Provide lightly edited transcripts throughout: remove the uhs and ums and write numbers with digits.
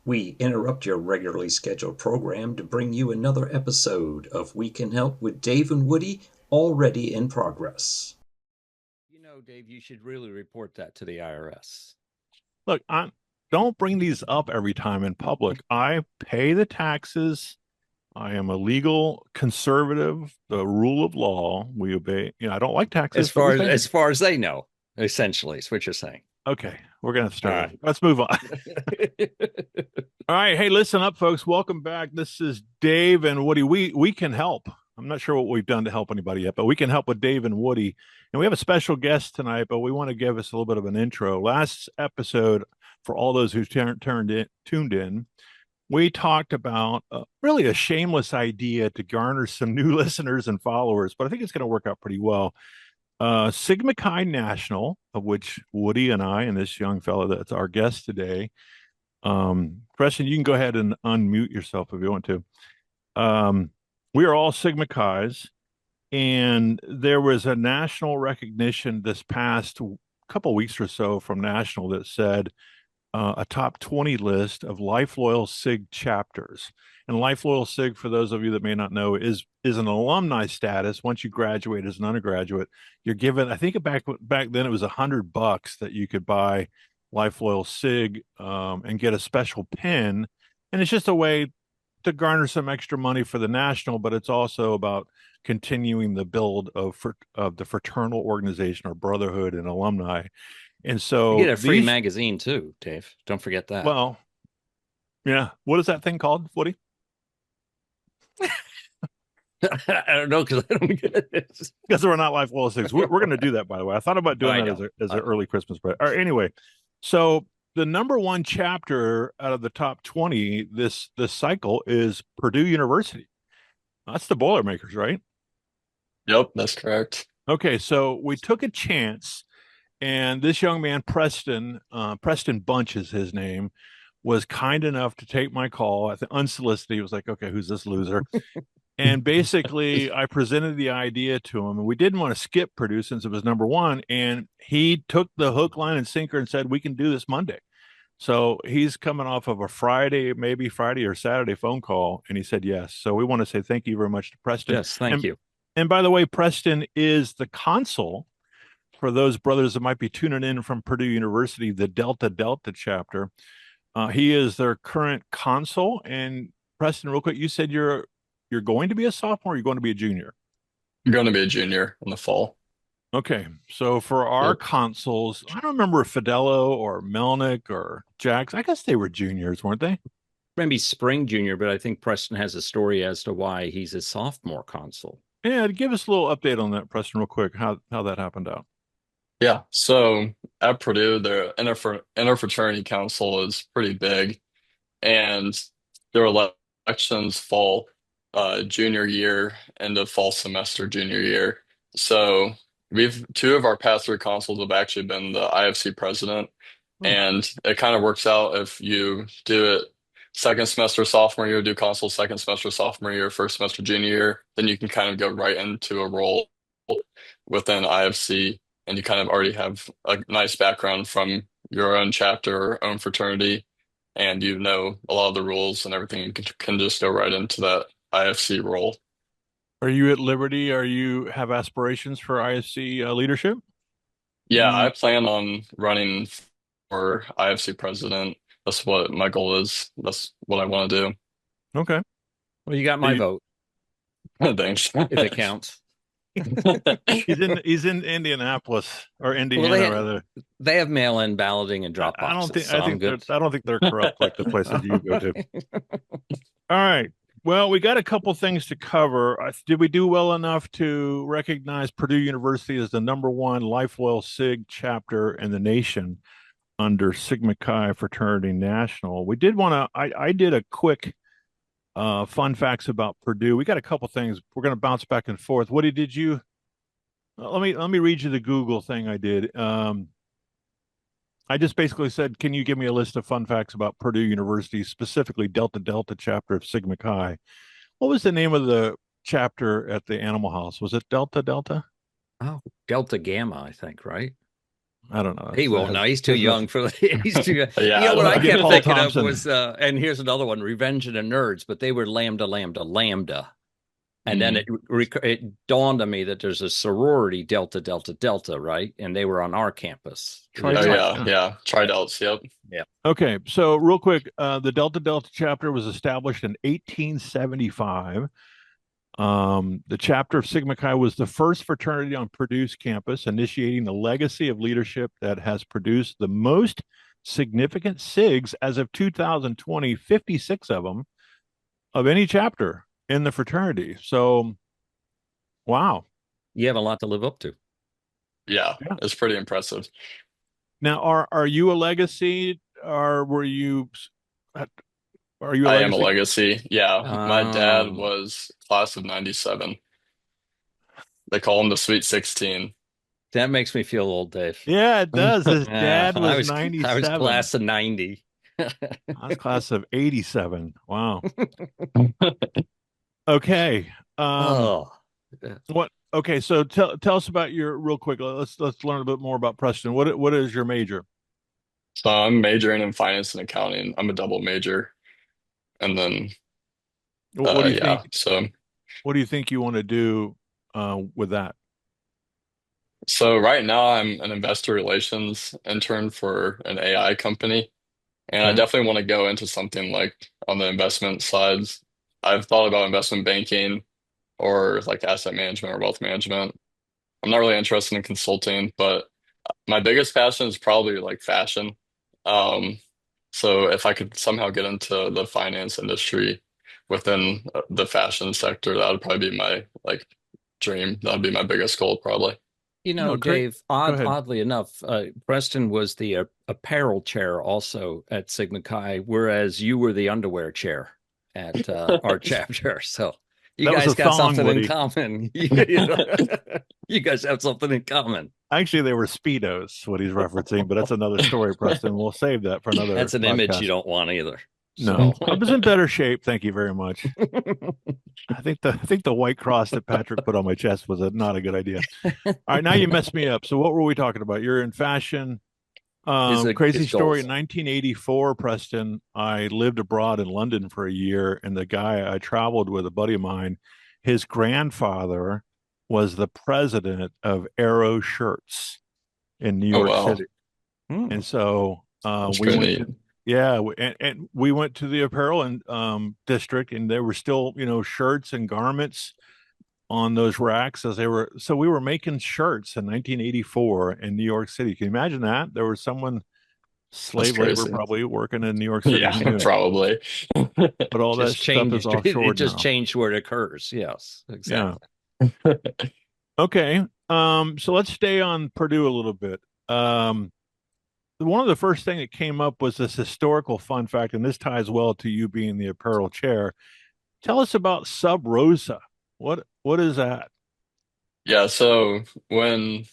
We interrupt your regularly scheduled program to bring you another episode of We Can Help with Dave and Woody, already in progress. Dave, you should really report that to the IRS. Look, don't bring these up every time in public. I pay the taxes. I am a legal conservative. The rule of law we obey. I don't like taxes, As but far we as pay as them. far as they know, essentially, is what you're saying. Okay, we're gonna have to start. All right. Let's move on. All right, hey, listen up, folks. Welcome back. This is Dave and Woody. We can help. I'm not sure what we've done to help anybody yet, but we can help with Dave and Woody. And we have a special guest tonight, but we want to give us a little bit of an intro. Last episode, for all those who tuned in, we talked about really a shameless idea to garner some new listeners and followers, but I think it's going to work out pretty well. Sigma Chi National, of which Woody and I and this young fellow that's our guest today. Preston, you can go ahead and unmute yourself if you want to. We are all Sigma Chi's, and there was a national recognition this past couple of weeks or so from National that said a top 20 list of Life Loyal SIG chapters. And Life Loyal SIG, for those of you that may not know, is an alumni status. Once you graduate as an undergraduate, you're given, I think back then it was $100 that you could buy Life Loyal SIG and get a special pin. And it's just a way to garner some extra money for the national, but it's also about continuing the build of the fraternal organization or brotherhood and alumni. And so you get a free magazine too, Dave. Don't forget that. Well, yeah. What is that thing called, Woody? I don't know because I don't get it. Because we're not Life Loyal SIGs. We're going to do that, by the way. I thought about doing that as an early Christmas present. All right, anyway, so the number one chapter out of the top 20 this cycle is Purdue University. That's the Boilermakers, right? Yep, that's correct. Okay, so we took a chance, and this young man, Preston Bunch is his name, was kind enough to take my call. I think unsolicited. He was like, okay, who's this loser? And basically, I presented the idea to him, and we didn't want to skip Purdue since it was number one. And he took the hook, line, and sinker and said, we can do this Monday. So he's coming off of a maybe Friday or Saturday phone call, and he said yes. So we want to say thank you very much to Preston. Yes, thank you. And by the way, Preston is the consul for those brothers that might be tuning in from Purdue University, the Delta chapter. He is their current consul. And Preston, real quick, you said you're going to be a sophomore, or you're going to be a junior? I'm going to be a junior in the fall. Okay. So for our consuls, I don't remember if Fidello or Melnick or Jax, I guess they were juniors, weren't they? Maybe spring junior, but I think Preston has a story as to why he's a sophomore consul. Yeah, give us a little update on that, Preston, real quick, how that happened out. Yeah, so at Purdue, their interfraternity council is pretty big, and there were elections fall junior year and the fall semester junior year. So two of our past three consuls have actually been the IFC president, and it kind of works out if you do it second semester sophomore year, do consul second semester sophomore year, first semester junior year, then you can kind of go right into a role within IFC, and you kind of already have a nice background from your own chapter or own fraternity, and you know a lot of the rules and everything. You can just go right into that IFC role. Are you at liberty? Are you have aspirations for IFC leadership? Yeah, I plan on running for IFC president. That's what my goal is. That's what I want to do. Okay. Well, you got my vote. Thanks. If it counts. He's in Indianapolis or Indiana, rather. They have mail-in balloting and drop boxes. I don't think they're corrupt like the places you go to. All right. Well, we got a couple things to cover. Did we do well enough to recognize Purdue University as the number one Life Loyal SIG chapter in the nation under Sigma Chi Fraternity National? We did want to. I did a quick fun facts about Purdue. We got a couple things. We're going to bounce back and forth. Woody, did you? Let me read you the Google thing I did. I just basically said, can you give me a list of fun facts about Purdue University, specifically Delta chapter of Sigma Chi? What was the name of the chapter at the Animal House? Was it Delta? Oh, Delta Gamma, I think, right? I don't know. He won't know. He's too young for the. He's too young. Yeah, You know what I Get kept Paul thinking Thompson. of was, and here's another one: Revenge of the Nerds. But they were Lambda, Lambda, Lambda, and then it dawned on me that there's a sorority Delta, Delta, Delta, right? And they were on our campus. Oh yeah, Tri-Delts. Yep. Yeah. Okay, so real quick, the Delta Delta chapter was established in 1875. The chapter of Sigma Chi was the first fraternity on Purdue's campus, initiating the legacy of leadership that has produced the most significant SIGs as of 2020, 56 of them, of any chapter in the fraternity. So, wow. You have a lot to live up to. Yeah, it's pretty impressive. Now, are you a legacy, or were you? Are you a I legacy? am a legacy. Yeah, my dad was class of 97. They call him the Sweet 16. That makes me feel old, Dave. Yeah, it does. His dad I was was 97. class of 90. I was class of 87. Wow. Okay. Oh, What? Okay. So tell us about your real quick. Let's learn a bit more about Preston. What is your major? So I'm majoring in finance and accounting. I'm a double major. And then What do you yeah, think? so What do you think you want to do with that? right now I'm an investor relations intern for an AI company. And I Okay. definitely want to go into something like on the investment sides. I've thought about investment banking or like asset management or wealth management. I'm not really interested in consulting, but my biggest passion is probably like fashion. Um, so if I could somehow get into the finance industry within the fashion sector, that would probably be my like dream. That would be my biggest goal, probably. Great. Dave, Go ahead. oddly enough, Preston was the apparel chair also at Sigma Chi, whereas you were the underwear chair at our chapter. So you That was guys a got thong, something in Woody. common. You guys have something in common. Actually, they were Speedos, what he's referencing, but that's another story, Preston. We'll save that for another That's an image you podcast. don't want either. No, So I was in better shape. Thank you very much. I think the white cross that Patrick put on my chest was not a good idea. All right, now you messed me up. So what were we talking about? You're in fashion. Crazy his story. goals. In 1984, Preston, I lived abroad in London for a year, and the guy I traveled with, a buddy of mine, his grandfather was the president of Arrow Shirts in New Oh York wow, City. Hmm. And so that's we pretty went neat. to, yeah, and we went to the apparel and district, and there were still, shirts and garments on those racks as they were. So we were making shirts in 1984 in New York City. Can you imagine that? There was someone, That's slave labor crazy. probably, working in New York City Yeah, doing it. probably. But all that Just stuff is changed. It offshore just now. changed where it occurs. Yes, Yeah. exactly. Okay. So let's stay on Purdue a little bit. One of the first thing that came up was this historical fun fact, and this ties well to you being the apparel chair. Tell us about Sub Rosa. What is that? Yeah, so when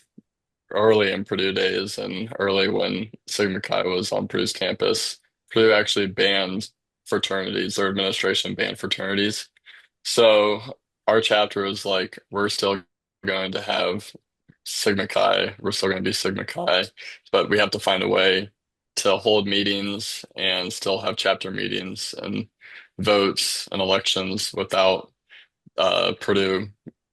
early in Purdue days and early when Sigma Chi was on Purdue's campus, Purdue actually banned fraternities. Their administration banned fraternities. So our chapter was like, we're still going to have Sigma Chi. We're still going to be Sigma Chi, but we have to find a way to hold meetings and still have chapter meetings and votes and elections without Purdue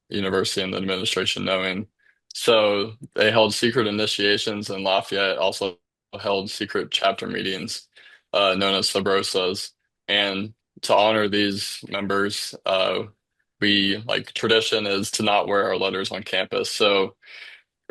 University and the administration knowing. So they held secret initiations, and Lafayette also held secret chapter meetings, known as Sub Rosas. And to honor these members, we like tradition is to not wear our letters on campus. So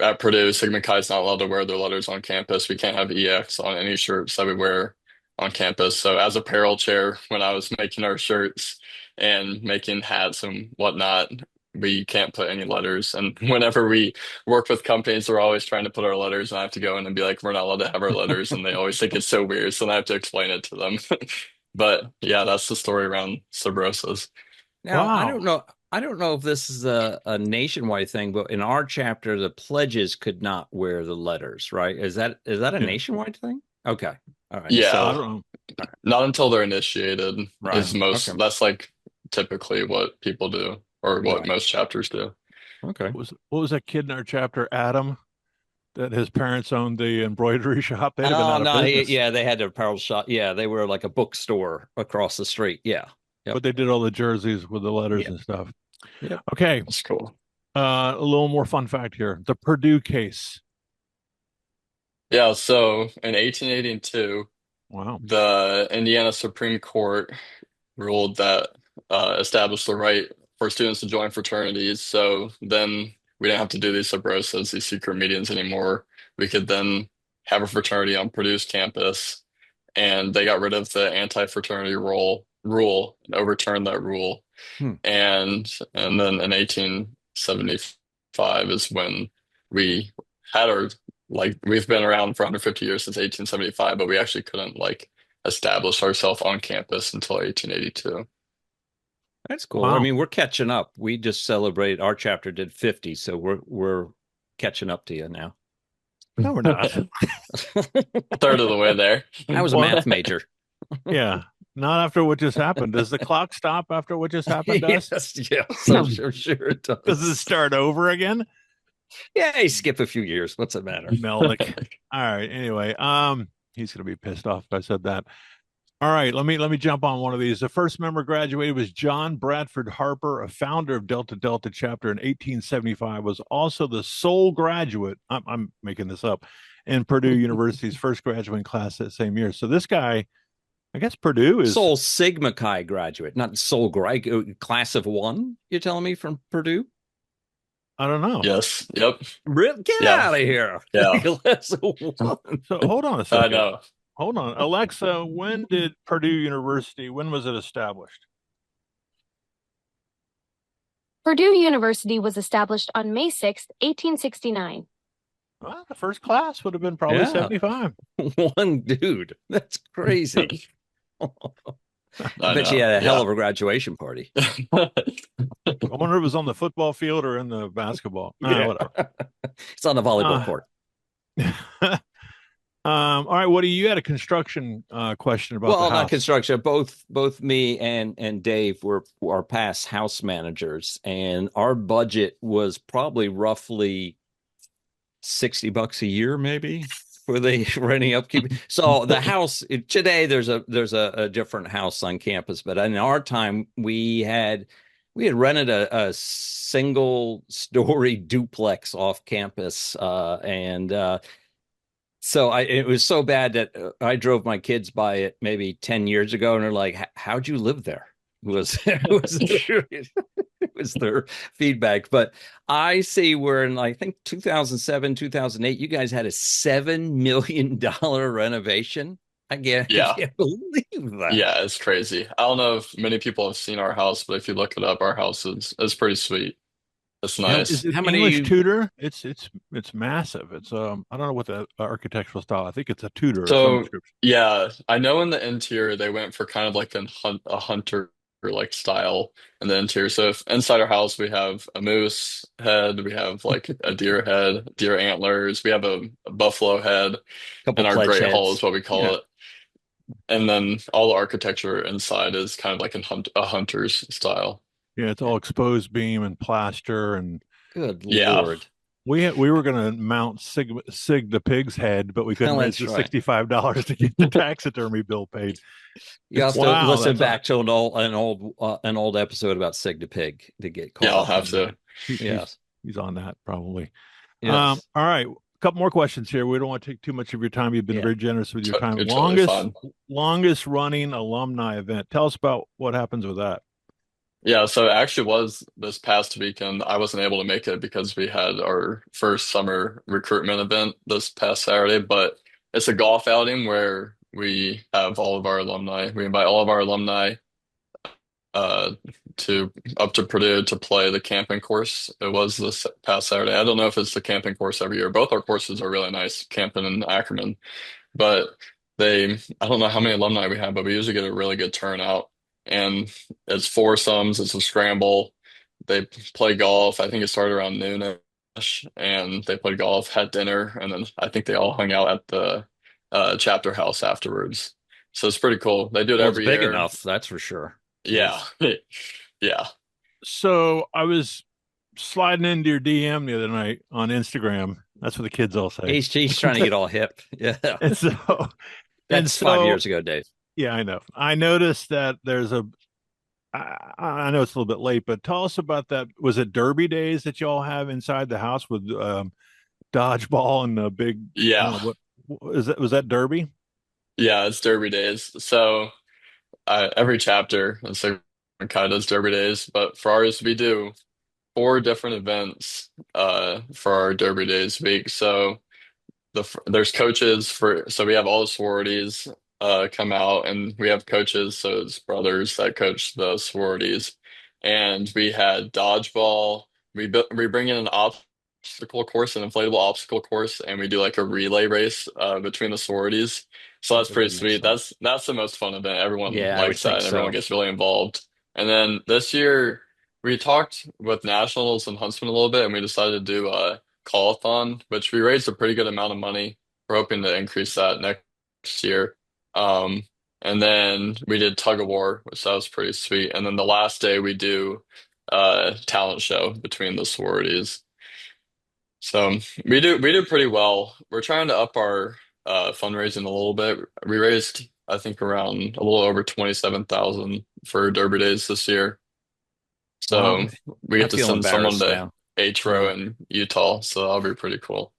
at Purdue, Sigma Chi is not allowed to wear their letters on campus. We can't have EX on any shirts that we wear on campus. So as apparel chair, when I was making our shirts and making hats and whatnot, we can't put any letters. And whenever we work with companies, they're always trying to put our letters, and I have to go in and be like, we're not allowed to have our letters, and they always think it's so weird. So then I have to explain it to them. But yeah, that's the story around Subrosa's. Now, Wow. I don't know if this is a nationwide thing, but in our chapter, the pledges could not wear the letters, right? Is that a Yeah. nationwide thing? Okay. All right. Yeah. I So, don't know. Not until they're initiated right. is most, Okay. that's like typically what people do or what Right. most chapters do. Okay. What was that kid in our chapter, Adam? that his parents owned the embroidery shop? They'd have been out of no, business. yeah, they had their apparel shop. Yeah, they were like a bookstore across the street. Yeah. Yep. But they did all the jerseys with the letters Yeah. and stuff. Yep. Okay. That's cool. A little more fun fact here. The Purdue case. Yeah, so in 1882, Wow. the Indiana Supreme Court ruled that established the right for students to join fraternities. So then we didn't have to do these sub rosas, these secret meetings anymore. We could then have a fraternity on Purdue's campus, and they got rid of the anti-fraternity rule and overturned that rule. Hmm. And then in 1875 is when we had our we've been around for 150 years since 1875, but we actually couldn't establish ourselves on campus until 1882. That's cool. Wow. I mean, we're catching up. We just celebrated, our chapter did 50, so we're catching up to you now. No, we're not. A third of the way there. I was a math major. Yeah. Not after what just happened. Does the clock stop after what just happened to us? Yes, I'm sure it does. Does it start over again? Yeah, you skip a few years. What's the matter? Melnick. All right. Anyway, he's gonna be pissed off if I said that. All right, let me jump on one of these. The first member graduated was John Bradford Harper, a founder of Delta Delta chapter in 1875, was also the sole graduate, I'm making this up, in Purdue University's first graduating class that same year. So this guy, I guess Purdue is Sol Sigma Chi graduate, not Sol class of one, you're telling me, from Purdue? I don't know. Yes. Yep. Get Yeah. out of here. Yeah. Class of one. So hold on a I second. know. Hold on. Alexa, when did Purdue University, when was it established? Purdue University was established on May 6, 1869. Well, the first class would have been probably Yeah. 75. One dude. That's crazy. I bet you know. had a hell Yeah. of a graduation party. I wonder if it was on the football field or in the basketball. Whatever. It's on the volleyball court. All right, Woody, you had a construction question about the Well, house. not construction. Both me and Dave were our past house managers, and our budget was probably roughly $60 a year, maybe, for the renting upkeep. So the house today, there's a different house on campus, but in our time we had rented a single story duplex off campus, so it was so bad that I drove my kids by it maybe 10 years ago, and they're like, "How'd you live there?" was their feedback. But I see where in, I think, 2007, 2008, you guys had a $7 million renovation. I can't believe that. Yeah, it's crazy. I don't know if many people have seen our house, but if you look it up, our house is pretty sweet. It's nice. Is it How many- English Tudor? It's massive. It's I don't know what the architectural style. I think it's a Tudor of some So description. yeah, I know in the interior they went for kind of like a hunter like style in the interior. So if inside our house we have a moose head, we have like a deer head, deer antlers, we have a buffalo head, Couple and our pledge great hall heads. is what we call Yeah. it. And then all the architecture inside is kind of like a hunter's style. Yeah, it's all exposed beam and plaster, and Good Yeah. Lord. we were going to mount Sig the pig's head, but we couldn't Oh, raise that's the right. $65 to get the taxidermy bill paid. You have to Wow, listen that's back to an old episode about Sig the pig to get caught Yeah, I'll up have on to. that. He's Yes. on that probably. Yes. All right, a couple more questions here. We don't want to take too much of your time. You've been Yeah. very generous with your time. You're totally fine. Longest running alumni event. Tell us about what happens with that. Yeah, so it actually was this past weekend. I wasn't able to make it because we had our first summer recruitment event this past Saturday, but it's a golf outing where we have all of our alumni. We invite all of our alumni to up to Purdue to play the camping course. It was this past Saturday. I don't know if it's the camping course every year. Both our courses are really nice, Camping and Ackerman. But I don't know how many alumni we have, but we usually get a really good turnout. And it's foursomes, it's a scramble. They play golf. I think it started around noonish, and they played golf, had dinner, and then I think they all hung out at the chapter house afterwards. So it's pretty cool. They do it Well, it's every big year. enough, that's for sure. Yeah. Yeah. So I was sliding into your DM the other night on Instagram, That's what the kids all say. He's trying to get all hip. Yeah. And so, and That's 5 so, years ago, Dave. yeah, I know. I noticed that there's I know it's a little bit late, but tell us about that. Was it Derby days that y'all have inside the house with dodgeball and the big, I don't Yeah. know what is that? Was that Derby? Yeah, it's Derby days. So every chapter, it's like kind of does Derby days, but for ours, we do four different events for our Derby Days week. So there's coaches so we have all the sororities come out, and we have coaches, so it's brothers that coach the sororities. And we had dodgeball. We bring in an obstacle course, an inflatable obstacle course, and we do like a relay race between the sororities. So Oh, that's pretty goodness. sweet. That's the most fun event. Everyone Yeah, I would likes that, think and everyone so. gets really involved. And then this year we talked with nationals and Huntsman a little bit, and we decided to do call-a-thon, which we raised a pretty good amount of money. We're hoping to increase that next year. Um, and then we did tug of war, which that was pretty sweet. And then the last day we do talent show between the sororities. So we do pretty well. We're trying to up our fundraising a little bit. We raised, I think, around a little over 27,000 for Derby Days this year. Wow. So we I get to feel send someone embarrassed to now. H-Row Yeah. in Utah, so that'll be pretty cool.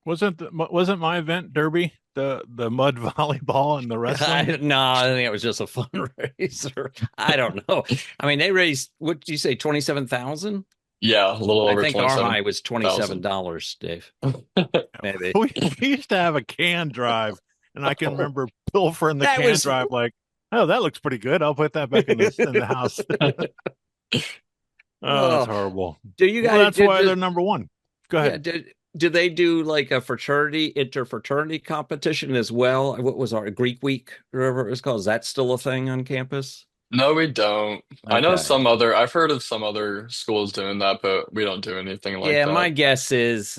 Wasn't my event Derby, the mud volleyball and the wrestling? No, I think it was just a fundraiser. I don't know. I mean, they raised, what did you say, 27,000? Yeah, a little I over think our high was 27,000. $27, Dave. Maybe. We used to have a can drive, and I can remember pilfering the That can was drive like, oh, that looks pretty good. I'll put that back in the house. Oh, that's oh, horrible. do you Well, guys that's why they're number one. Go yeah, ahead. do they do like a interfraternity competition as well? What was our Greek week, or whatever it was called? Is that still a thing on campus? No, we don't. Okay. I've heard of some other schools doing that, but we don't do anything like Yeah, my that. guess is,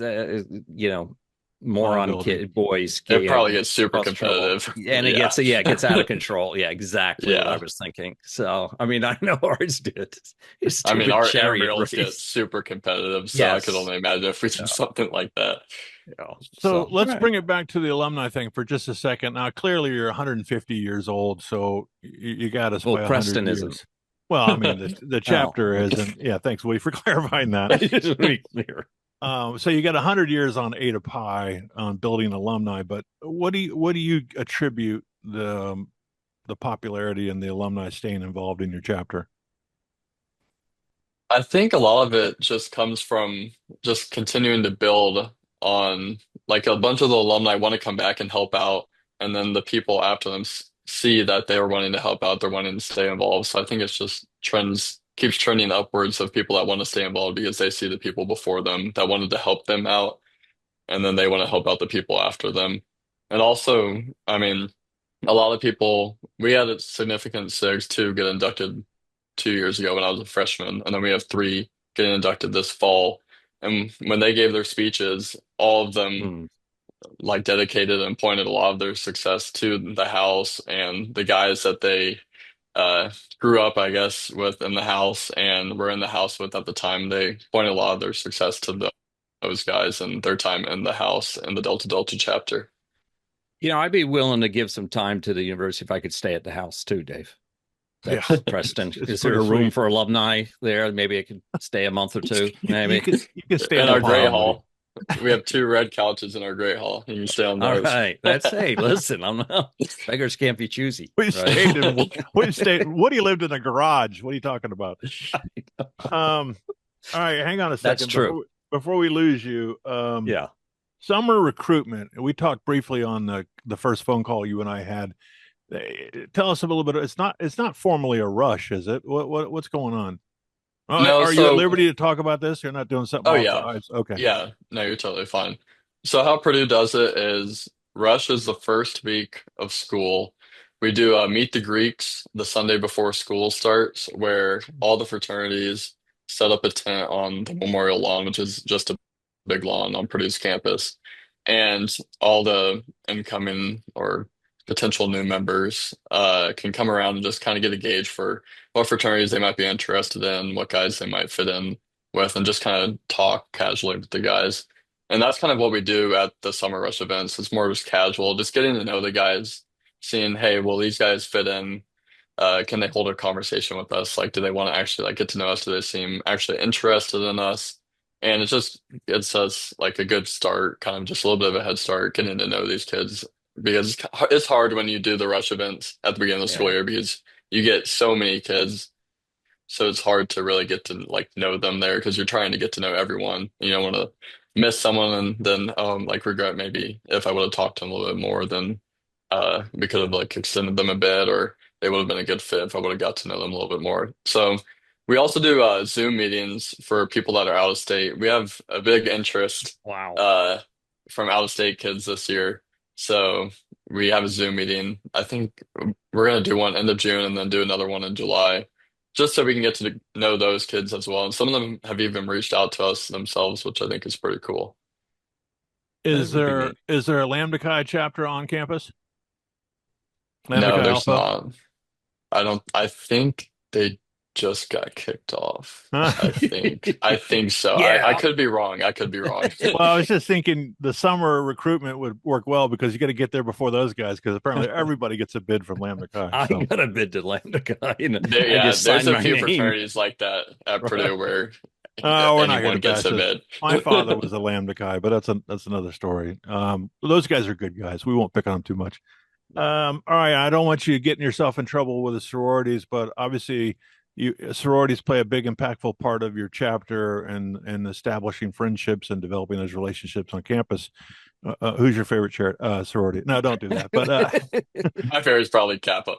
moron Bodybuilding. kid boys It get probably gets super cause trouble, competitive. and Yeah. it gets out of control. Yeah, exactly what I Yeah. was thinking. So, I mean, I know ours did. It's I mean, stupid our chariot intramurals get race. super competitive, so I could Yes. only imagine if we did Yeah. something like that. Yeah. So So, let's right. bring it back to the alumni thing for just a second. Now, clearly, you're 150 years old, so you got us Well, by 100 Preston isn't. years. Well, I mean, the Oh, chapter okay. isn't. Yeah, thanks, Woody, for clarifying that. Just to be clear. So you got 100 years on Ada Pi on building alumni, but what do you attribute the popularity and the alumni staying involved in your chapter? I think a lot of it just comes from just continuing to build on, like, a bunch of the alumni want to come back and help out, and then the people after them see that they are wanting to help out, they're wanting to stay involved. So I think it's just keeps trending upwards of people that want to stay involved because they see the people before them that wanted to help them out, and then they want to help out the people after them. And also, I mean, a lot of people, we had a significant SIGs to get inducted 2 years ago when I was a freshman, and then we have three getting inducted this fall. And when they gave their speeches, all of them Hmm. like dedicated and pointed a lot of their success to the house and the guys that they uh, grew up, I guess, with in the house and were in the house with at the time. They pointed a lot of their success to those guys and their time in the house in the Delta Delta chapter. I'd be willing to give some time to the university if I could stay at the house too, Dave. Yeah, That's Preston. it's Is there pretty a room sweet. for alumni there? Maybe I could stay a month or two, maybe. You can stay In on the our great pile, Woody. hall, we have two red couches in our great hall. You can stay on All those. right. Hey, listen, I'm not beggars can't be choosy. We Right? stayed in. We stayed. Woody lived in a garage. What are you talking about? All right, hang on a That's second. true. Before we lose you, Yeah. summer recruitment. We talked briefly on the first phone call you and I had. Tell us a little bit. It's not formally a rush, is it? What's going on? No, Are you at so liberty to talk about this? You're not doing something oh off the yeah. ice? Okay. Yeah, no, you're totally fine. So how Purdue does it is Rush is the first week of school. We do Meet the Greeks the Sunday before school starts, where all the fraternities set up a tent on the Memorial Lawn, which is just a big lawn on Purdue's campus. And all the incoming or potential new members can come around and just kind of get a gauge for what fraternities they might be interested in, what guys they might fit in with, and just kind of talk casually with the guys. And that's kind of what we do at the Summer Rush events. It's more just casual, just getting to know the guys, seeing, hey, will these guys fit in? Can they hold a conversation with us? Like, do they want to actually like get to know us? Do they seem actually interested in us? And it's us like a good start, kind of just a little bit of a head start, getting to know these kids because it's hard when you do the rush events at the beginning of the school Yeah. year because you get so many kids. So it's hard to really get to like know them there because you're trying to get to know everyone. You don't want to miss someone and then like regret maybe if I would have talked to them a little bit more, then we could have like extended them a bit or they would have been a good fit if I would have got to know them a little bit more. So we also do Zoom meetings for people that are out of state. We have a big interest Wow. from out of state kids this year. So we have a Zoom meeting. I think we're gonna do one end of June and then do another one in July, just so we can get to know those kids as well. And some of them have even reached out to us themselves, which I think is pretty cool. Is That would be there neat. is there a Lambda Chi chapter on campus? Lambda No, Chi there's Alpha? not. I think they just got kicked off. I think so. I Yeah. could be wrong. I could be wrong. Well, I was just thinking the summer recruitment would work well because you got to get there before those guys because apparently everybody gets a bid from Lambda Chi. I So. got a bid to Lambda Chi. There, I yeah, just there's signed a my few name. fraternities like that at Purdue where Oh, we're not going anyone to gets bash a this. bid. My father was a Lambda Chi, but that's another story. Those guys are good guys. We won't pick on them too much. All right, I don't want you getting yourself in trouble with the sororities, but obviously, sororities play a big, impactful part of your chapter and establishing friendships and developing those relationships on campus. Who's your favorite sorority? No, don't do that. But My favorite is probably Kappa.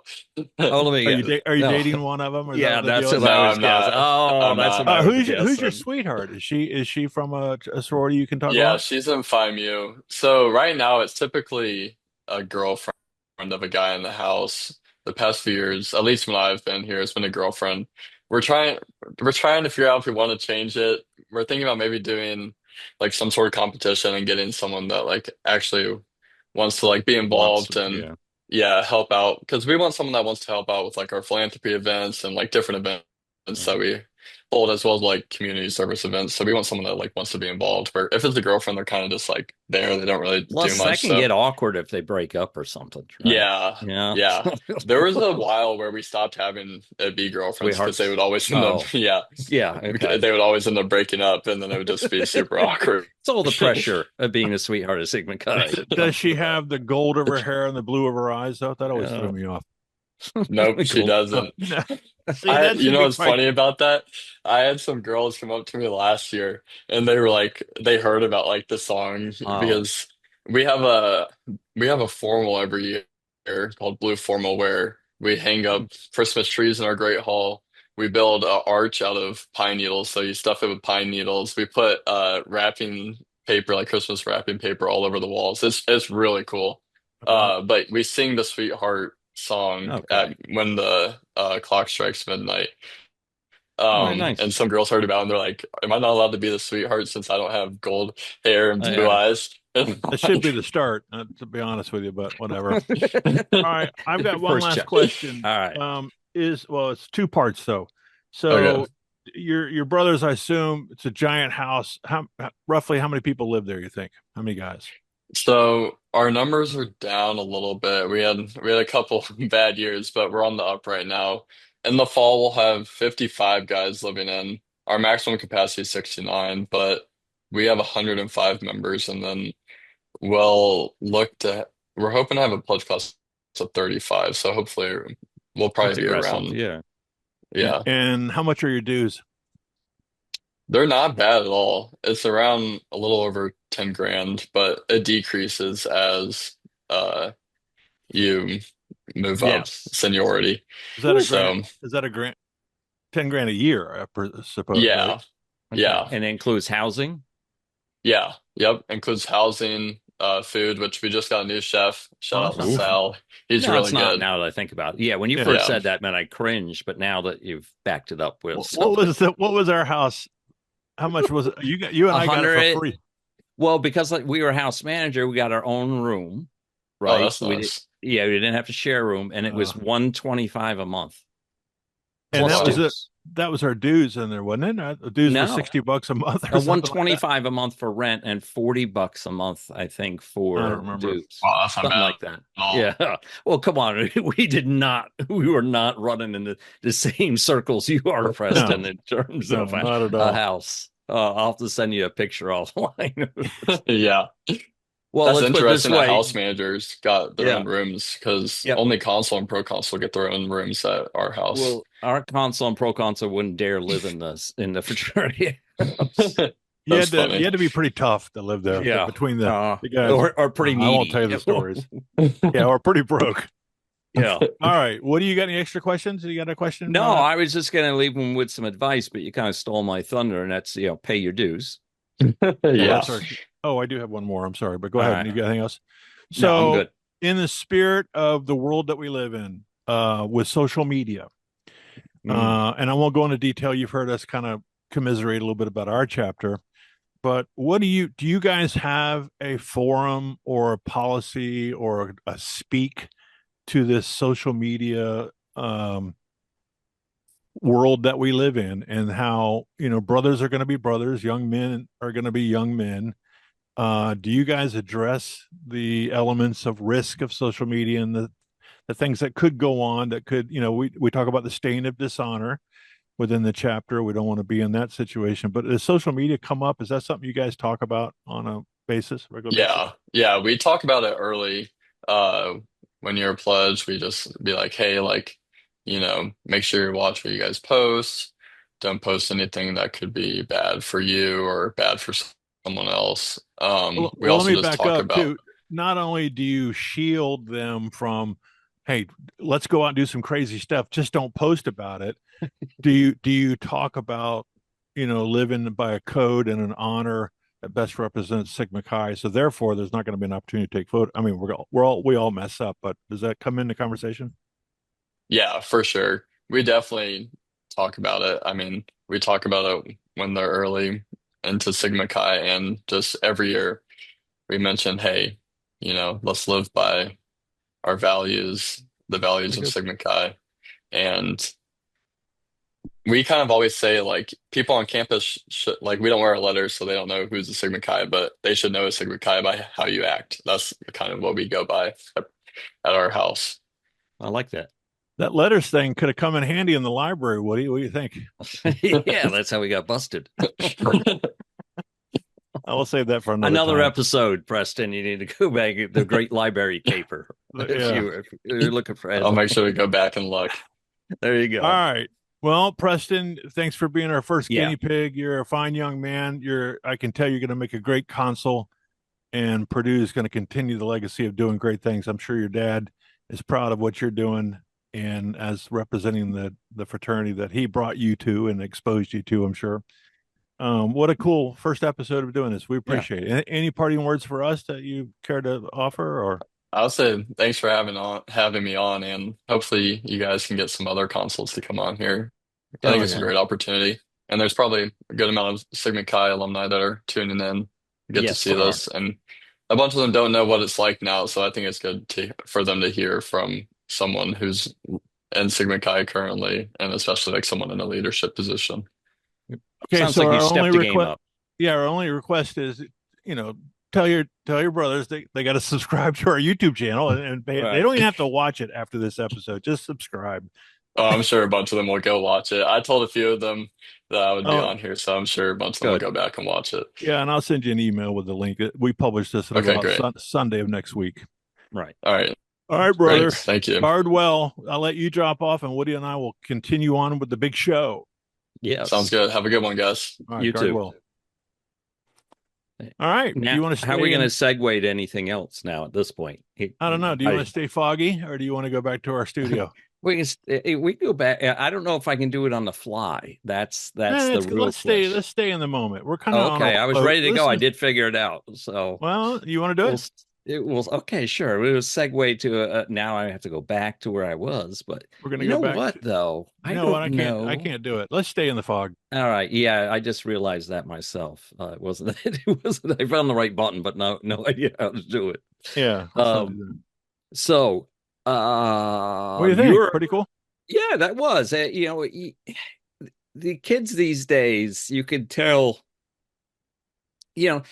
Oh, let me are you guess. are you No. dating one of them? Or is that Yeah, what the that's deal is? what I No, was I'm guessing. not. Oh, I'm that's what not. I was Who's your guessing. sweetheart? Is she from a sorority you can talk Yeah, about? she's in Phi Mu. So right now it's typically a girlfriend of a guy in the house. The past few years, at least when I've been here, it's been a girlfriend. We're trying we're trying to figure out if we want to change it. We're thinking about maybe doing like some sort of competition and getting someone that like actually wants to like be Wants involved to, and yeah. yeah, help out because we want someone that wants to help out with like our philanthropy events and like different events that we hold as well as like community service events. So we want someone that like wants to be involved. Where if it's a girlfriend, they're kind of just like there. They don't really do Plus, that much. can So get awkward if they break up or something, right? yeah, Yeah. yeah. There was a while where we stopped having it be girlfriends because they Sweethearts. would always end up, Oh, yeah, yeah. Okay. they would always end up breaking up, and then it would just be super awkward. It's all the pressure of being a sweetheart of Sigma Chi. Does she have the gold of her hair and the blue of her eyes? Though that always threw Yeah. me off. Nope, she Cool. Oh, doesn't. no. See, that You should know be what's quite. funny about that? I had some girls come up to me last year and they were like they heard about like the song Oh, because we have a we have a formal every year called Blue Formal where we hang up Christmas trees in our Great Hall. We build an arch out of pine needles, so you stuff it with pine needles. We put wrapping paper, like Christmas wrapping paper, all over the walls. It's really cool. Wow. But we sing the Sweetheart song okay. at when the clock strikes midnight. All right, nice. And some girls heard about it and they're like, "Am I not allowed to be the sweetheart since I don't have gold hair and blue Yeah. eyes?" And That should be the start, to be honest with you, but whatever. All right, I've got one First last check. question. All right. It's two parts though. okay, So your brothers, I assume it's a giant house. Roughly how many people live there, you think? How many guys? so our numbers are down a little bit. We had a couple bad years, but we're on the up right now. In the fall, we'll have 55 guys living in. Our maximum capacity is 69, but we have 105 members, and then we'll look to. We're hoping to have a pledge class of 35, so hopefully we'll That's probably be aggressive. around. Yeah. Yeah. And how much are your dues? They're not bad at all. It's around a little over 10 grand, but it decreases as you move up Yes. seniority. Is that a grant? So Is that a grant? 10 grand a year, suppose, right? yeah, Okay. yeah, And it includes housing. yeah, yep. Includes housing, food, which we just got a new chef. Shout out to Awesome. Sal. He's No, it's really not good. now that I think about it. Yeah, when you Yeah. first Yeah. said that, man, I cringed, but now that you've backed it up with What was our house? How much was it? You and I got it for 100. free. Well, because like we were house manager, we got our own room, Oh, right? that's nice. Yeah, we didn't have to share a room, and it was Uh, $125 a month and plus that was Wow. it. dues. that was our dues in there, wasn't it? The dues were No. $60 a month or something like that. 125 a month for rent and $40 a month, I think, I for don't remember. dues. Wow, that's not Something bad like that. at all. Yeah. Well, come on. We were not running in the same circles you are, Preston, in terms No, of not at a all. house. I'll have to send you a picture offline. Yeah. Well, That's let's put it this interesting that way. house managers got their Yeah. own rooms because Yep. only console and pro console get their own rooms at our house. Well, our console and pro console wouldn't dare live in the fraternity. You That's had funny. to be pretty tough to live there. Yeah. Between the guys, or pretty needy. I won't tell you the stories. Yeah, or pretty broke. Yeah. All right. What do you got? Any extra questions? You got a question? No, I was just going to leave them with some advice, but you kind of stole my thunder, and that's, pay your dues. Yeah. Oh, I do have one more. I'm sorry, but go All ahead. right. You got anything else? No, I'm So, good. in the spirit of the world that we live in, with social media, and I won't go into detail. You've heard us kind of commiserate a little bit about our chapter, but do you guys have a forum or a policy or a speak to this social media world that we live in, and how, brothers are going to be brothers, young men are going to be young men? Do you guys address the elements of risk of social media and the things that could go on that could, we talk about the stain of dishonor within the chapter. We don't want to be in that situation, but does social media come up? Is that something you guys talk about on a regular basis? Yeah. We talk about it early. When you're a pledge, we just be like, hey, like, make sure you watch what you guys post. Don't post anything that could be bad for you or bad for someone else. We Well, let also me just back talk up about too. Not only do you shield them from, hey, let's go out and do some crazy stuff, just don't post about it. Do you talk about, living by a code and an honor that best represents Sigma Chi? So therefore, there's not going to be an opportunity to take photo. I mean, we all mess up, but does that come into conversation? Yeah, for sure. We definitely talk about it. I mean, we talk about it when they're early into Sigma Chi, and just every year we mention, hey, let's live by our values, the values Very of good. Sigma Chi. And we kind of always say, like, people on campus should, like, we don't wear our letters, so they don't know who's a Sigma Chi, but they should know a Sigma Chi by how you act. That's kind of what we go by at our house. I like that. That letters thing could have come in handy in the library, Woody. What do you think? Yeah, that's how we got busted. I will save that for Another time. episode, Preston. You need to go back the Great Library Caper. Yeah. If you're looking for I'll make sure we go back and look. There you go. All right. Well, Preston, thanks for being our first Yeah. guinea pig. You're a fine young man. I can tell you're going to make a great consul, and Purdue is going to continue the legacy of doing great things. I'm sure your dad is proud of what you're doing, and as representing the fraternity that he brought you to and exposed you to, I'm sure. What a cool first episode of doing this. We appreciate it. Any parting words for us that you care to offer? Or I'll say thanks for having me on, and hopefully you guys can get some other consuls to come on here. I think it's a great opportunity, and there's probably a good amount of Sigma Chi alumni that are tuning in, get to see this, and a bunch of them don't know what it's like now, so I think it's good for them to hear from someone who's in Sigma Chi currently, and especially like someone in a leadership position. Okay, sounds so like you our stepped only the game up. Yeah, our only request is, tell your brothers they got to subscribe to our YouTube channel, and they don't even have to watch it after this episode. Just subscribe. Oh, I'm sure a bunch of them will go watch it. I told a few of them that I would be on here, so I'm sure a bunch of them will go back and watch it. Yeah, and I'll send you an email with the link. We publish this about Sunday of next week. Right. All right, brother. Thanks. Thank you. Guard well. I'll let you drop off, and Woody and I will continue on with the big show. Yeah, sounds good. Have a good one, guys. All right, you too. Well. All right. Now, do you want to? How are we going to segue to anything else now at this point? I don't know. Do you want to stay foggy, or do you want to go back to our studio? We can go back. I don't know if I can do it on the fly. That's the real. Let's stay in the moment. We're kind of okay. I was ready to go. I did figure it out. So well, you want to do it? It was okay. Sure. It was segue to now I have to go back to where I was, but we're gonna go back. What though? I know. I can't do it. Let's stay in the fog. All right. Yeah, I just realized that myself. It wasn't. It wasn't. I found the right button, but no idea how to do it. Yeah. So. What do you think? Pretty cool. Yeah, that was. the kids these days, you could tell, you know,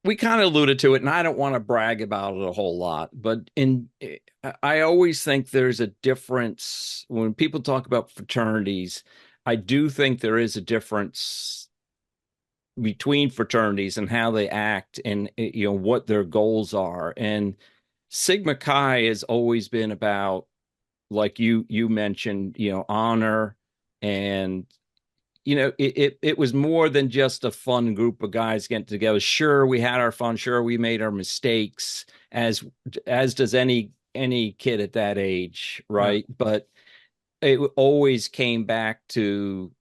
we kind of alluded to it, and I don't want to brag about it a whole lot, but I always think there's a difference when people talk about fraternities. I do think there is a difference between fraternities and how they act and what their goals are. And Sigma Chi has always been about, like you mentioned, honor, and it was more than just a fun group of guys getting together. Sure, we had our fun. Sure, we made our mistakes, as does any kid at that age, right? Yeah. But it always came back to,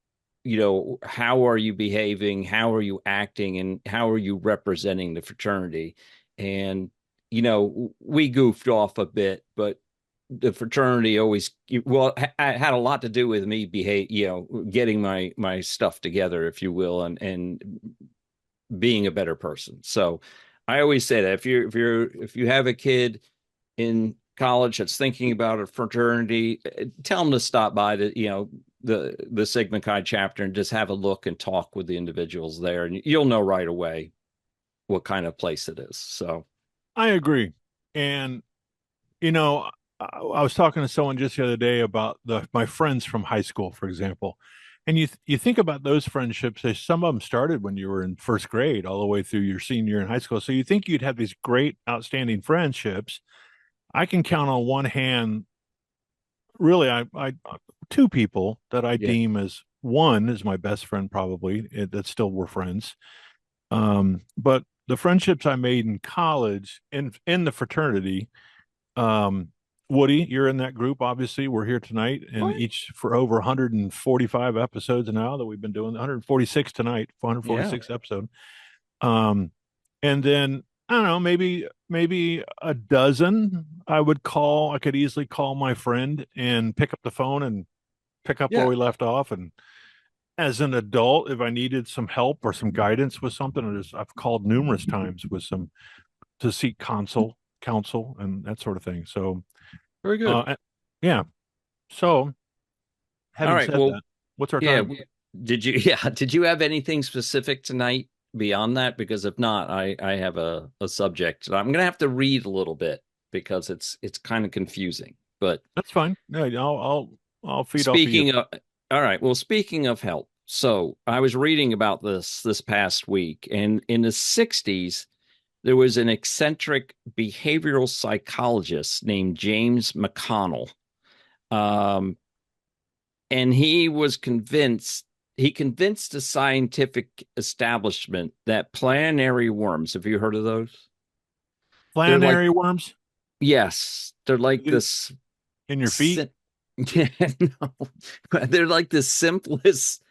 how are you behaving? How are you acting? And how are you representing the fraternity? And, we goofed off a bit, but the fraternity always, well, had a lot to do with me getting my stuff together, if you will, and being a better person. So I always say that if you have a kid in college that's thinking about a fraternity, tell them to stop by the Sigma Chi chapter and just have a look and talk with the individuals there, and you'll know right away what kind of place it is. So I agree. And I was talking to someone just the other day about my friends from high school, for example. And you think about those friendships, some of them started when you were in first grade all the way through your senior year in high school. So you think you'd have these great, outstanding friendships. I can count on one hand, really, I two people that I deem as, one is my best friend, probably, that still we're friends. But the friendships I made in college, in the fraternity, Woody, you're in that group. Obviously, we're here tonight, and each for over 145 episodes now that we've been doing, 146 tonight, 146 episode. And then I don't know, maybe a dozen I could easily call my friend and pick up the phone and pick up where we left off. And as an adult, if I needed some help or some guidance with something, I've called numerous times to seek counsel and that sort of thing. So very good. Yeah. So having said that, what's our time? Did you have anything specific tonight beyond that? Because if not, I have a subject. I'm going to have to read a little bit because it's kind of confusing, but that's fine. No, I'll feed speaking off of you. All right. Well, speaking of help, so I was reading about this past week, and in the 60s, there was an eccentric behavioral psychologist named James McConnell. And he convinced the scientific establishment that planetary worms, have you heard of those? Planetary worms? Yes. They're like this. In your feet? No. They're like the simplest,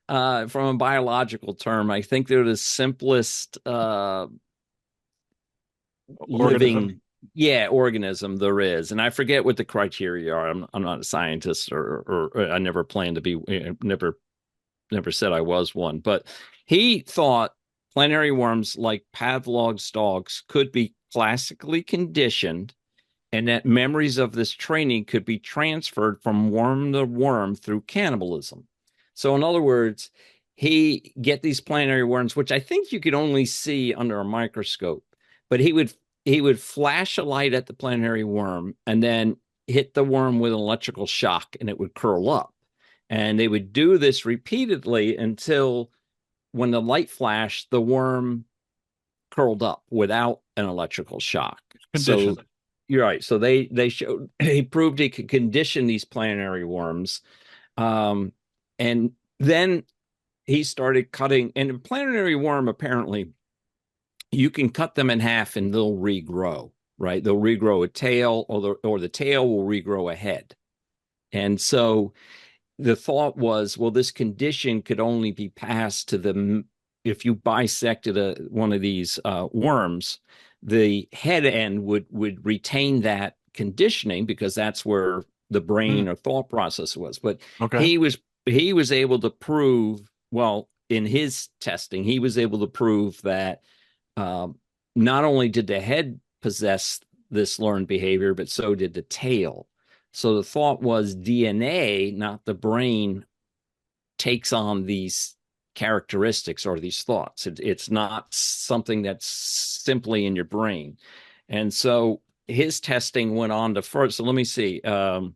from a biological term, I think they're the simplest living organism there is. And I forget what the criteria are. I'm not a scientist, or I never planned to be, never said I was one, but he thought planetary worms, like Pavlov's dogs, could be classically conditioned, and that memories of this training could be transferred from worm to worm through cannibalism. So in other words, he get these planetary worms, which I think you could only see under a microscope, but he would flash a light at the planetary worm and then hit the worm with an electrical shock, and it would curl up. And they would do this repeatedly until, when the light flashed, the worm curled up without an electrical shock. Condition. So you're right. So he proved he could condition these planetary worms. And then he started cutting, and a planetary worm, apparently, you can cut them in half and they'll regrow, right? They'll regrow a tail, or the tail will regrow a head. And so the thought was, well, this condition could only be passed to them if you bisected one of these worms. The head end would retain that conditioning because that's where the brain or thought process was. But he was able to prove, well, in his testing, he was able to prove that not only did the head possess this learned behavior, but so did the tail. So the thought was DNA, not the brain, takes on these characteristics or these thoughts. It's not something that's simply in your brain. And so his testing went on to first. So let me see. And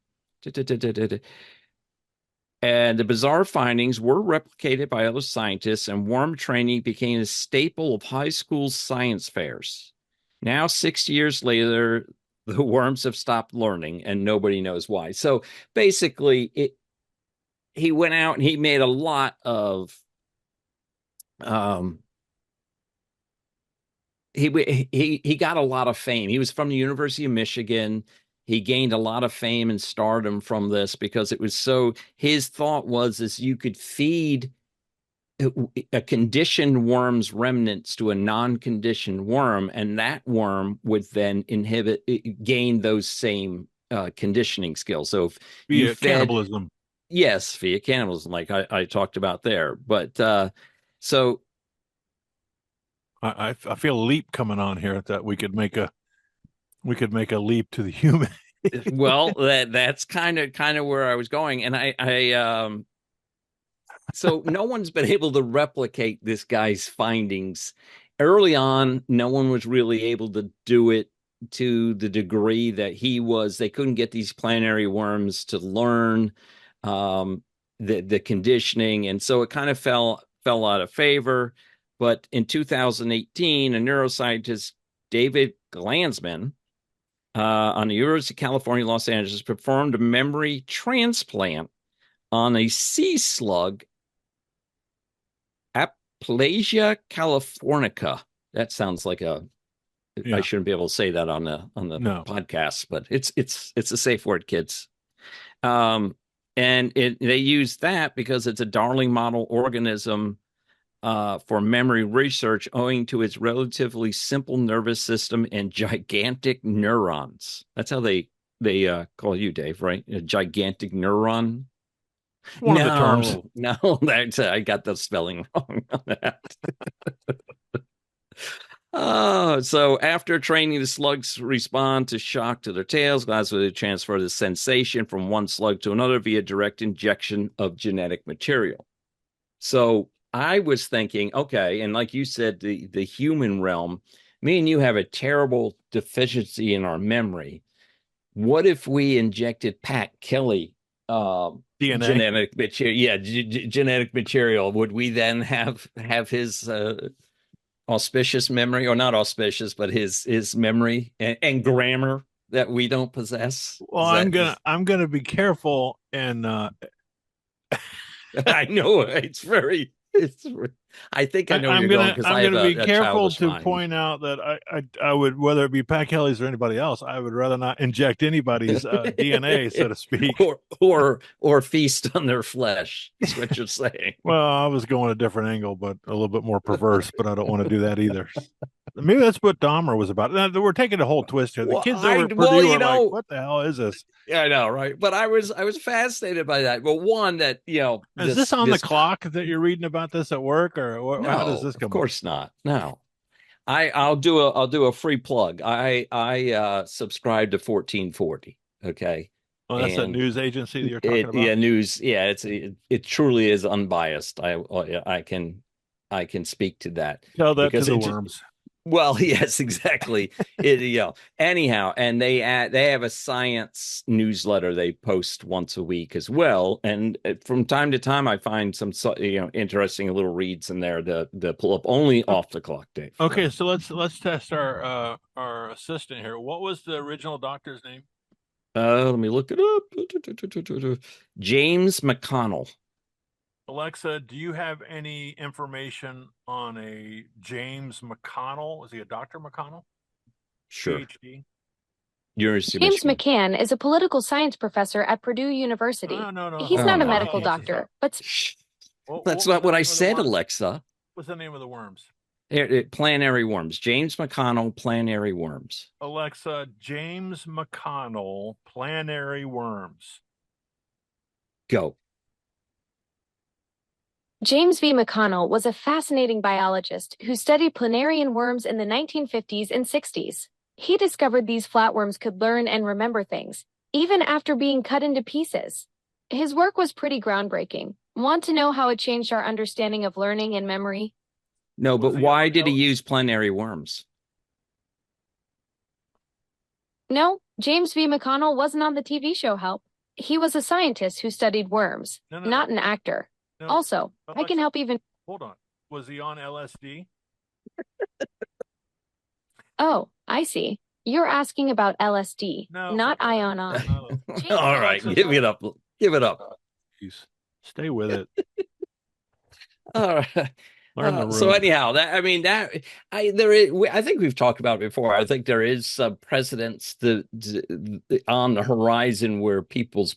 the bizarre findings were replicated by other scientists, and worm training became a staple of high school science fairs. Now, 6 years later, the worms have stopped learning, and nobody knows why. So basically, he went out and he made a lot of he got a lot of fame. He was from the University of Michigan. He gained a lot of fame and stardom from this because it was so. His thought was is you could feed a conditioned worm's remnants to a non-conditioned worm, and that worm would then gain those same conditioning skills. So if you fed cannibalism. Yes, via cannibalism, like I talked about there. But so I feel a leap coming on here that we could make a leap to the human. well, that's kind of where I was going, and I so no one's been able to replicate this guy's findings. Early on, no one was really able to do it to the degree that he was. They couldn't get these planetary worms to learn the conditioning, and so it kind of fell out of favor. But in 2018, a neuroscientist, David Glanzman, on the University of California, Los Angeles, performed a memory transplant on a sea slug, Aplasia californica. That sounds like I shouldn't be able to say that on the podcast, but it's a safe word, kids. And they use that because it's a darling model organism for memory research, owing to its relatively simple nervous system and gigantic neurons. That's how they call you, Dave, right? A gigantic neuron. One of the terms. No, that's I got the spelling wrong on that. So after training, the slugs respond to shock to their tails. Glasgow transfer the sensation from one slug to another via direct injection of genetic material. So I was thinking, okay, and like you said, the human realm, me and you have a terrible deficiency in our memory. What if we injected Pat Kelly DNA genetic material? Yeah, genetic material. Would we then have his auspicious memory, or not auspicious, but his memory and grammar that we don't possess? Well, I'm gonna be careful, and I know I think I know where you're going, because I'm gonna be careful to mind. point out that I would, whether it be Pat Kelly's or anybody else, I would rather not inject anybody's DNA, so to speak, or feast on their flesh. That's what you're saying. Well, I was going a different angle, but a little bit more perverse. But I don't want to do that either. Maybe that's what Dahmer was about. Now, we're taking a whole twist here. The kids over at Purdue are like, "What the hell is this?" Yeah, I know, right? But I was fascinated by that. Well, one that is this on the clock that you're reading about this at work, or no, how does this come? Of course not. No, I'll do a free plug. I subscribe to 1440. Okay. Oh, that's a news agency that you're talking about. Yeah, news. Yeah, it truly is unbiased. I can speak to that. Tell that to the worms. Well, yes, exactly. Anyhow, and they have a science newsletter they post once a week as well, and from time to time I find some interesting little reads in there to pull up only off the clock, Dave. Okay, so let's test our assistant here. What was the original doctor's name? Let me look it up. James McConnell. Alexa, do you have any information on a James McConnell? Is he a Dr. McConnell? Sure. PhD? James McCann is a political science professor at Purdue University. No. He's not a medical doctor, but that's not what I said, Alexa. What's the name of the worms? Planetary worms. James McConnell, planetary worms. Alexa, James McConnell, planetary worms. Go. James V. McConnell was a fascinating biologist who studied planarian worms in the 1950s and 60s. He discovered these flatworms could learn and remember things, even after being cut into pieces. His work was pretty groundbreaking, Want to know how it changed our understanding of learning and memory? No, but Was he why on did he L- use plenary worms? No, James V. McConnell wasn't on the TV show Help. He was a scientist who studied worms, No, not an actor. no. Also, I can help even. Hold on. Was he on LSD? Oh, I see. You're asking about LSD, No, not forget it. ionon. No. All right, give it up. Give it up. Please stay with it. All right. Learn the So room. anyhow, I think we've talked about it before. I think there is some precedents on the horizon where people's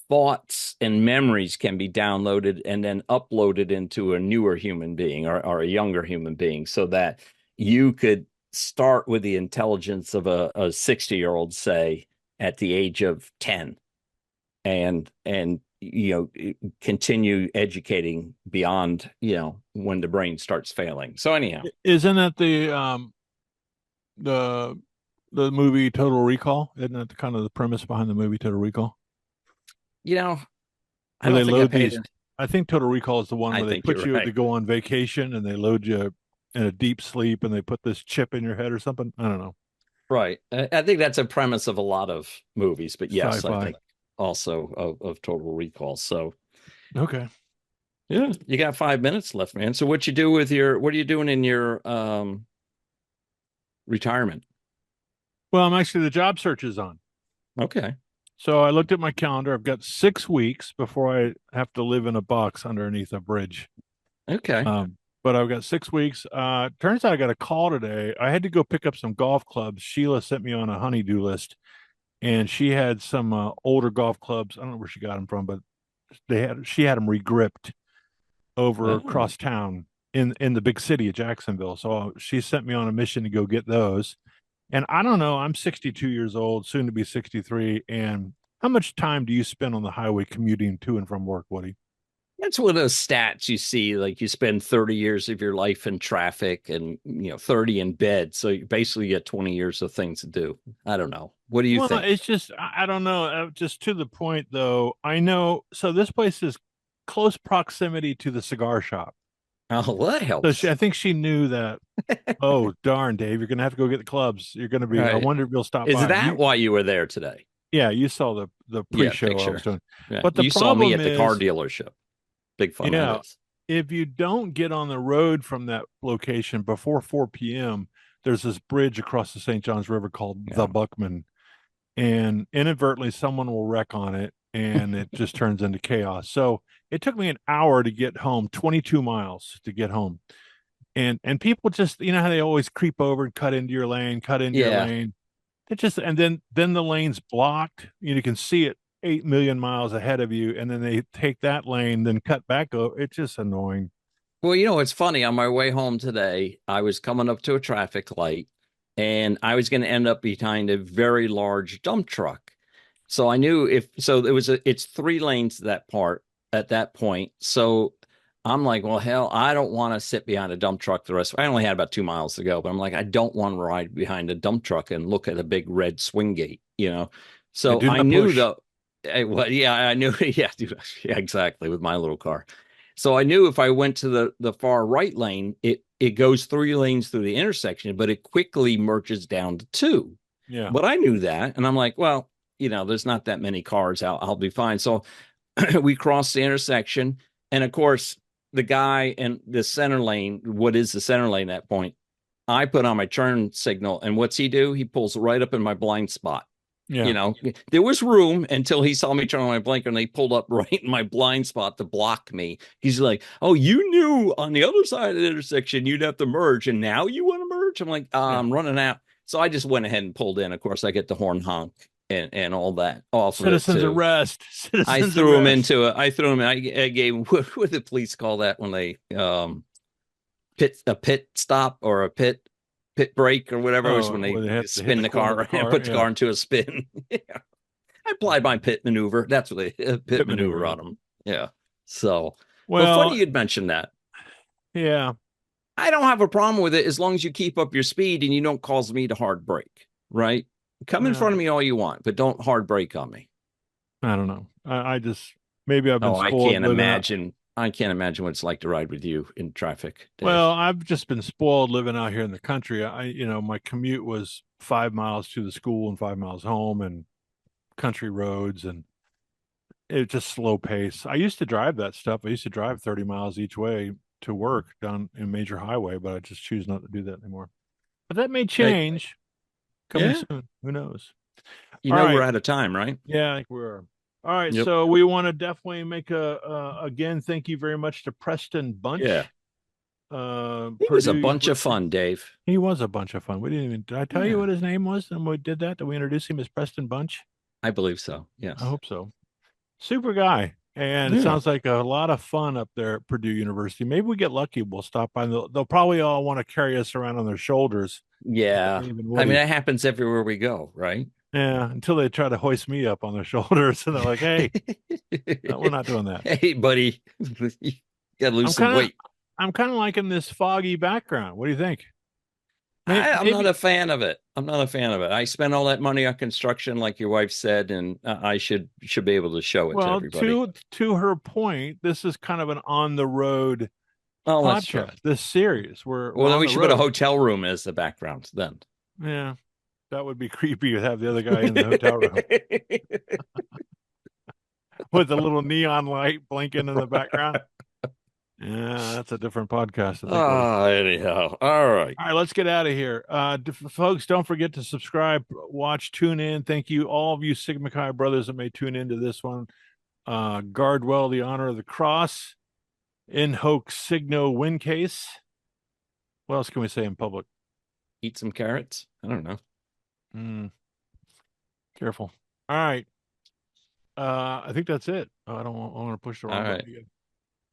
thoughts and memories can be downloaded and then uploaded into a newer human being or a younger human being, so that you could start with the intelligence of a 60-year-old, say, at the age of 10, and continue educating beyond when the brain starts failing. So anyhow, Isn't that the movie Total Recall? Isn't that the kind of the premise behind the movie Total Recall? I Where don't they think I load paid these. it. I think Total Recall is the one I where they think put you're you right. to go on vacation and they load you in a deep sleep and they put this chip in your head or something. I don't know. Right. I think that's a premise of a lot of movies, but yes, Sci-fi. I think also of Total Recall. So Okay. yeah, you got 5 minutes left, man. So what are you doing in your retirement? Well, the job search is on. Okay. So I looked at my calendar. I've got 6 weeks before I have to live in a box underneath a bridge. Okay. But I've got 6 weeks. Turns out I got a call today. I had to go pick up some golf clubs. Sheila sent me on a honey-do list, and she had some older golf clubs. I don't know where she got them from, but she had them regripped over Oh. across town in the big city of Jacksonville. So she sent me on a mission to go get those. And I don't know, I'm 62 years old, soon to be 63. And how much time do you spend on the highway commuting to and from work, Woody? That's one of those stats you see, like you spend 30 years of your life in traffic and 30 in bed. So you basically get 20 years of things to do. I don't know. What do you Well, think? it's just, I don't know. Just to the point, though, I know. So this place is close proximity to the cigar shop. Oh, well, that So helps. I think she knew that. Oh, darn, Dave, you're going to have to go get the clubs. You're going to be, I Right. wonder if you'll stop Is by. that why you were there today? Yeah, you saw the Yeah, pre-show I picture. was doing. Yeah. But the You saw me problem at the car is, dealership. Big fun yeah, that is. if you don't get on the road from that location before 4 p.m., there's this bridge across the St. Johns River called the Buckman, and inadvertently someone will wreck on it, and it just turns into chaos. So it took me an hour to get home, 22 miles to get home, and people just, how they always creep over and cut into your lane, cut into your Yeah. lane. It just, and then the lane's blocked. You can see it 8 million miles ahead of you, and then they take that lane, then cut back over. It's just annoying. Well, it's funny. On my way home today, I was coming up to a traffic light and I was going to end up behind a very large dump truck. So I knew it's 3 lanes at that point. So I'm like, well, hell, I don't want to sit behind a dump truck the rest. I only had about 2 miles to go, but I'm like, I don't want to ride behind a dump truck and look at a big red swing gate. So Do I not knew push. I knew, yeah, exactly, with my little car. So I knew if I went to the far right lane, it goes 3 lanes through the intersection, but it quickly merges down to 2. Yeah. But I knew that, and I'm like, well, there's not that many cars. I'll be fine. So we crossed the intersection, and of course, the guy in the center lane, what is the center lane at that point? I put on my turn signal, and what's he do? He pulls right up in my blind spot. Yeah. There was room until he saw me turn on my blinker and he pulled up right in my blind spot to block me. He's like, oh, you knew on the other side of the intersection you'd have to merge, and now you want to merge? I'm like, I'm running out. So I just went ahead and pulled in. Of course, I get the horn honk and all that off Citizens of it too. arrest. I threw him into it. I gave him, what would the police call that when they pit stop or a pit break or whatever it was, when they spin the car and put the car into a spin. Yeah. I applied my pit maneuver. That's what they pit maneuver on them. Yeah. So, well, funny you'd mention that. Yeah. I don't have a problem with it as long as you keep up your speed and you don't cause me to hard brake, right? Come in front of me all you want, but don't hard brake on me. I don't know. I just, maybe I've been Oh, I spoiled can't living out. imagine. I can't imagine what it's like to ride with you in traffic, Dave. Well, I've just been spoiled living out here in the country. My commute was 5 miles to the school and 5 miles home, and country roads, and it's just slow pace. I used to drive that stuff. I used to drive 30 miles each way to work down a major highway, but I just choose not to do that anymore. But that may change coming Yeah. soon. Who knows? You All know right. we're out of time, right? Yeah, I think we are. All right, Yep. so we want to definitely make again, thank you very much to Preston Bunch. Yeah. He was a Purdue bunch of University. fun, Dave. He was a bunch of fun. We didn't even, did I tell you Yeah. what his name was? And we did that? Did we introduce him as Preston Bunch? I believe so. Yes. I hope so. Super guy. And it Yeah. sounds like a lot of fun up there at Purdue University. Maybe we get lucky. We'll stop by. They'll probably all want to carry us around on their shoulders. Yeah. Dave and I Woody. mean, that happens everywhere we go, right? Yeah, until they try to hoist me up on their shoulders, and they're like, "Hey, no, we're not doing that." Hey, buddy, you gotta lose some weight. I'm kind of liking this foggy background. What do you think? I'm not a fan of it. I'm not a fan of it. I spent all that money on construction, like your wife said, and I should be able to show it to everybody. To her point, this is kind of an on the road that's true. podcast. This series, we're then we should put a hotel room as the background. Then, yeah, that would be creepy to have the other guy in the hotel room with a little neon light blinking in the background. Yeah, that's a different podcast. Anyhow. All right. All right, let's get out of here. Folks, don't forget to subscribe, watch, tune in. Thank you, all of you Sigma Chi brothers that may tune into this one. Guard well the honor of the cross. In hoc signo win case. What else can we say in public? Eat some carrots. I don't know. Careful. All right. I think that's it. I don't want to push the wrong button again.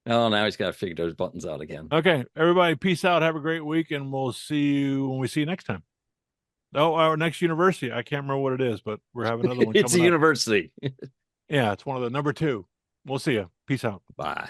Oh, now he's got to figure those buttons out again. Okay, everybody, peace out. Have a great week, and we'll see you when we see you next time. Oh, our next university. I can't remember what it is, but we're having another one. It's a university. Yeah, it's one of the number 2. We'll see you. Peace out. Bye.